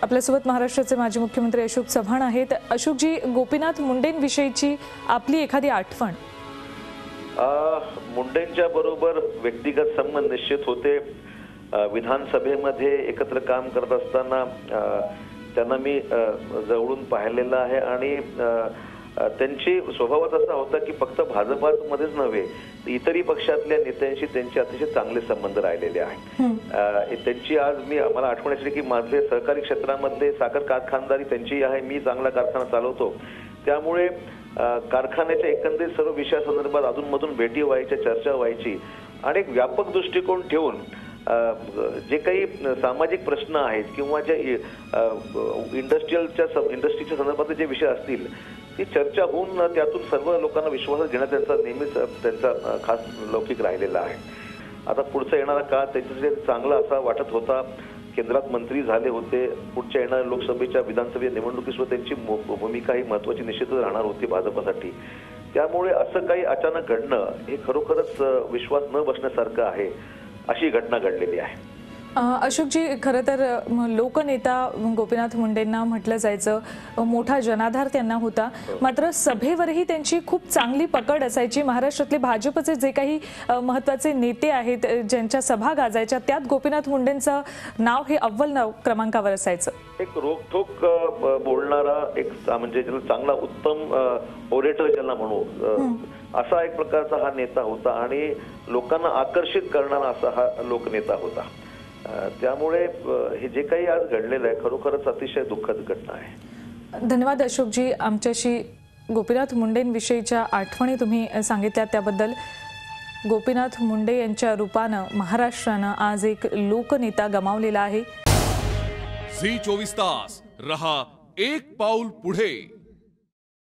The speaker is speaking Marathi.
आपल्यासोबत महाराष्ट्राचे माजी मुख्यमंत्री अशोक चव्हाण आहेत। अशोकजी, गोपीनाथ मुंडेंविषयीची आपली एखादी आठवण? मुंडेंच्या बरोबर व्यक्तिगत संबंध निश्चित होते। विधानसभेमध्ये एकत्र काम करत असताना त्यांना मी जवळून पाहिलेलं आहे आणि त्यांची स्वभावच असा होता की फक्त भाजपमध्येच नव्हे इतरही पक्षातल्या नेत्यांशी त्यांचे अतिशय चांगले संबंध राहिलेले आहेत। त्यांची आज मला आठवण येते की माझे सहकारी क्षेत्रामध्ये साखर कारखानदारी त्यांची आहे, मी चांगला कारखाना चालवतो, त्यामुळे कारखान्याच्या एकंदरीत सर्व विषयासंदर्भात अधूनमधून भेटी व्हायच्या, चर्चा व्हायची आणि एक व्यापक दृष्टिकोन ठेवून जे काही सामाजिक प्रश्न आहेत किंवा जे इंडस्ट्रीच्या संदर्भातले जे विषय असतील ती चर्चा होऊन त्यातून सर्व लोकांना विश्वासात घेण्यात त्यांचा नेहमीच त्यांचा खास लौकिक राहिलेला आहे। आता पुढचा येणारा काळ त्यांच्यासाठी चांगला असा वाटत होता। केंद्रात मंत्री झाले होते, पुढच्या येणाऱ्या लोकसभेच्या विधानसभेच्या निवडणुकीसुद्धा त्यांची भूमिका ही महत्त्वाची निश्चितच राहणार होती भाजपसाठी। त्यामुळे असं काही अचानक घडणं हे खरोखरच विश्वास न बसण्यासारखं आहे, अशी घटना घडलेली आहे। अशोकजी, खरं तर लोकनेता गोपीनाथ मुंडेंना म्हटलं जायचं, मोठा जनाधार त्यांना होता, मात्र सभेवरही त्यांची खूप चांगली पकड असायची। महाराष्ट्रातले भाजपचे जे काही महत्त्वाचे नेते आहेत ज्यांच्या सभा गाजायच्या त्यात गोपीनाथ मुंडेंचं नाव हे अव्वल क्रमांकावर असायचं। एक रोखठोक बोलणारा, एक म्हणजे ज्याला चांगला उत्तम ओरेटर ज्याला म्हणू असा एक प्रकारचा हा नेता होता आणि लोकांना आकर्षित करणारा असा हा लोकनेता होता। त्यामुळे हे जे काही आज घडलेलं आहे खरोखरच अतिशय दुःखद घटना आहे। धन्यवाद अशोकजी, आमच्याशी गोपीनाथ मुंडेंविषयीच्या आठवणी तुम्ही सांगितल्या त्याबद्दल। गोपीनाथ मुंडे यांच्या रूपानं महाराष्ट्रानं आज एक लोकनेता गमावलेला आहे। झी 24 तास रहा एक पाऊल पुढे।